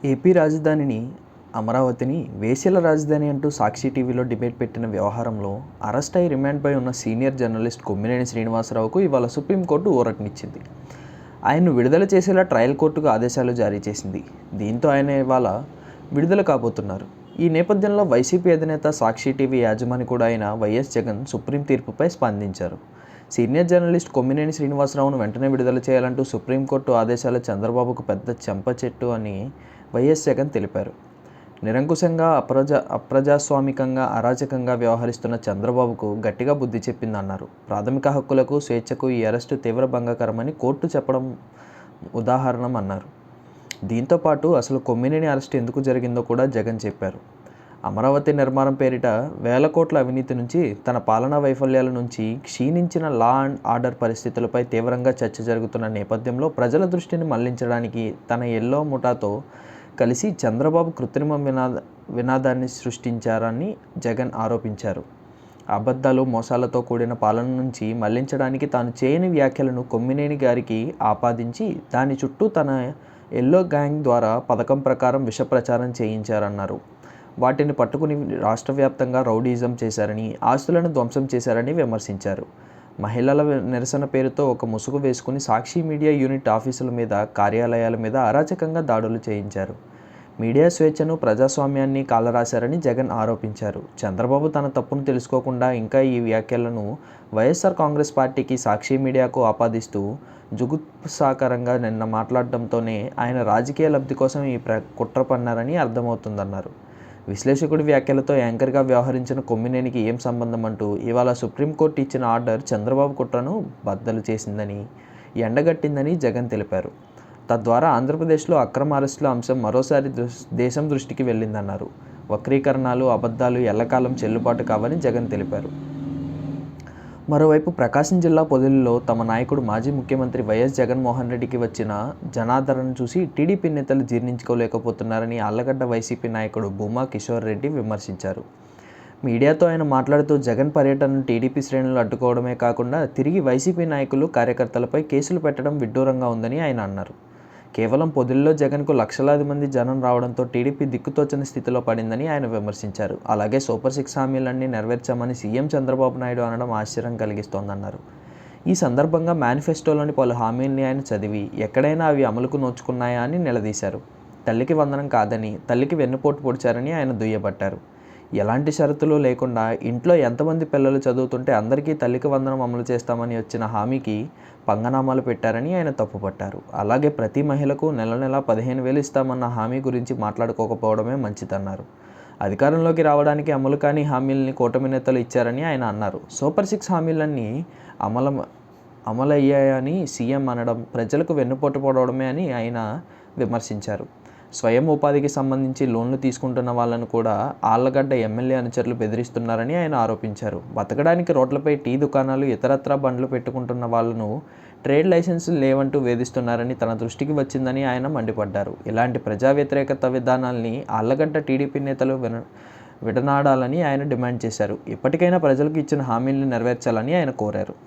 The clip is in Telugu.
ఏపీ రాజధానిని అమరావతిని వేశ్యల రాజధాని అంటూ సాక్షి టీవీలో డిబేట్ పెట్టిన వ్యవహారంలో అరెస్ట్ అయి రిమాండ్పై ఉన్న సీనియర్ జర్నలిస్ట్ కొమ్మినేని శ్రీనివాసరావుకు ఇవాళ సుప్రీంకోర్టు ఊరటనిచ్చింది. ఆయన్ను విడుదల చేసేలా ట్రయల్ కోర్టుకు ఆదేశాలు జారీ చేసింది. దీంతో ఆయన ఇవాళ విడుదల కాబోతున్నారు. ఈ నేపథ్యంలో వైసీపీ అధినేత సాక్షి టీవీ యాజమాని కూడా అయిన వైఎస్ జగన్ సుప్రీం తీర్పుపై స్పందించారు. సీనియర్ జర్నలిస్ట్ కొమ్మినేని శ్రీనివాసరావును వెంటనే విడుదల చేయాలంటూ సుప్రీంకోర్టు ఆదేశాలు చంద్రబాబుకు పెద్ద చెంప చెట్టు అని వైఎస్ జగన్ తెలిపారు. నిరంకుశంగా అప్రజాస్వామికంగా అరాచకంగా వ్యవహరిస్తున్న చంద్రబాబుకు గట్టిగా బుద్ధి చెప్పిందన్నారు. ప్రాథమిక హక్కులకు స్వేచ్ఛకు ఈ అరెస్టు తీవ్ర భంగకరమని కోర్టు చెప్పడం ఉదాహరణమన్నారు. దీంతో పాటు అసలు కొమ్మినేని అరెస్టు ఎందుకు జరిగిందో కూడా జగన్ చెప్పారు. అమరావతి నిర్మాణం పేరిట వేల కోట్ల అవినీతి నుంచి, తన పాలనా వైఫల్యాల నుంచి, క్షీణించిన లా అండ్ ఆర్డర్ పరిస్థితులపై తీవ్రంగా చర్చ జరుగుతున్న నేపథ్యంలో ప్రజల దృష్టిని మళ్లించడానికి తన ఎల్లో ముఠాతో కలిసి చంద్రబాబు కృత్రిమ వినాదాన్ని సృష్టించారని జగన్ ఆరోపించారు. అబద్ధాలు, మోసాలతో కూడిన పాలన నుంచి మళ్లించడానికి తాను చేయని వ్యాఖ్యలను కొమ్మినేని గారికి ఆపాదించి దాని చుట్టూ తన ఎల్లో గ్యాంగ్ ద్వారా పథకం ప్రకారం విష ప్రచారం చేయించారన్నారు. వాటిని పట్టుకుని రాష్ట్ర వ్యాప్తంగా రౌడీజం చేశారని, ఆస్తులను ధ్వంసం చేశారని విమర్శించారు. మహిళల నిరసన పేరుతో ఒక ముసుగు వేసుకుని సాక్షి మీడియా యూనిట్ ఆఫీసుల మీద, కార్యాలయాల మీద అరాచకంగా దాడులు చేయించారు. మీడియా స్వేచ్ఛను, ప్రజాస్వామ్యాన్ని కాలరాశారని జగన్ ఆరోపించారు. చంద్రబాబు తన తప్పును తెలుసుకోకుండా ఇంకా ఈ వ్యాఖ్యలను వైఎస్ఆర్ కాంగ్రెస్ పార్టీకి, సాక్షి మీడియాకు ఆపాదిస్తూ జుగుప్సాకరంగా నిన్న మాట్లాడడంతోనే ఆయన రాజకీయ లబ్ధి కోసం ఈ కుట్ర పన్నారని అర్థమవుతుందన్నారు. విశ్లేషకుడి వ్యాఖ్యలతో యాంకర్గా వ్యవహరించిన కొమ్మినేనికి ఏం సంబంధం అంటూ ఇవాళ సుప్రీంకోర్టు ఇచ్చిన ఆర్డర్ చంద్రబాబు కుట్రను బద్దలు చేసిందని, ఎండగట్టిందని జగన్ తెలిపారు. తద్వారా ఆంధ్రప్రదేశ్లో అక్రమ అరెస్టుల అంశం మరోసారి దేశం దృష్టికి వెళ్ళిందన్నారు. వక్రీకరణలు, అబద్ధాలు ఎల్లకాలం చెల్లుబాటు కావని జగన్ తెలిపారు. మరోవైపు ప్రకాశం జిల్లా పొదిలిలో తమ నాయకుడు మాజీ ముఖ్యమంత్రి వైఎస్ జగన్మోహన్ రెడ్డికి వచ్చిన జనాదరణను చూసి టీడీపీ నేతలు జీర్ణించుకోలేకపోతున్నారని ఆళ్లగడ్డ వైసీపీ నాయకుడు భూమా కిషోర్ రెడ్డి విమర్శించారు. మీడియాతో ఆయన మాట్లాడుతూ జగన్ పర్యటనను టీడీపీ శ్రేణులు అడ్డుకోవడమే కాకుండా తిరిగి వైసీపీ నాయకులు, కార్యకర్తలపై కేసులు పెట్టడం విడ్డూరంగా ఉందని ఆయన అన్నారు. కేవలం పొదిలిలో జగన్కు లక్షలాది మంది జనం రావడంతో టీడీపీ దిక్కుతోచని స్థితిలో పడిందని ఆయన విమర్శించారు. అలాగే సూపర్ 6 హామీలన్నీ నెరవేర్చామని సీఎం చంద్రబాబు నాయుడు అనడం ఆశ్చర్యం కలిగిస్తోందన్నారు. ఈ సందర్భంగా మేనిఫెస్టోలోని పలు హామీల్ని ఆయన చదివి ఎక్కడైనా అవి అమలుకు నోచుకున్నాయా అని నిలదీశారు. తల్లికి వందనం కాదని, తల్లికి వెన్నుపోటు పొడిచారని ఆయన దుయ్యబట్టారు. ఎలాంటి షరతులు లేకుండా ఇంట్లో ఎంతమంది పిల్లలు చదువుతుంటే అందరికీ తల్లికి వందనం అమలు చేస్తామని వచ్చిన హామీకి పంగనామాలు పెట్టారని ఆయన తప్పుపట్టారు. అలాగే ప్రతి మహిళకు నెల 15,000 ఇస్తామన్న హామీ గురించి మాట్లాడుకోకపోవడమే మంచిదన్నారు. అధికారంలోకి రావడానికి అమలు కాని హామీలని కూటమి నేతలు ఇచ్చారని ఆయన అన్నారు. సూపర్ 6 హామీలన్నీ అమలయ్యాయని సీఎం అనడం ప్రజలకు వెన్నుపోటు పొడవడమే అని ఆయన విమర్శించారు. స్వయం ఉపాధికి సంబంధించి లోన్లు తీసుకుంటున్న వాళ్లను కూడా ఆళ్లగడ్డ ఎమ్మెల్యే అనుచరులు బెదిరిస్తున్నారని ఆయన ఆరోపించారు. బతకడానికి రోడ్లపై టీ దుకాణాలు, ఇతరత్రా బండ్లు పెట్టుకుంటున్న వాళ్లను ట్రేడ్ లైసెన్సులు లేవంటూ వేధిస్తున్నారని తన దృష్టికి వచ్చిందని ఆయన మండిపడ్డారు. ఇలాంటి ప్రజా వ్యతిరేకత విధానాల్ని ఆళ్లగడ్డ టీడీపీ నేతలు విడనాడాలని ఆయన డిమాండ్ చేశారు. ఇప్పటికైనా ప్రజలకు ఇచ్చిన హామీలను నెరవేర్చాలని ఆయన కోరారు.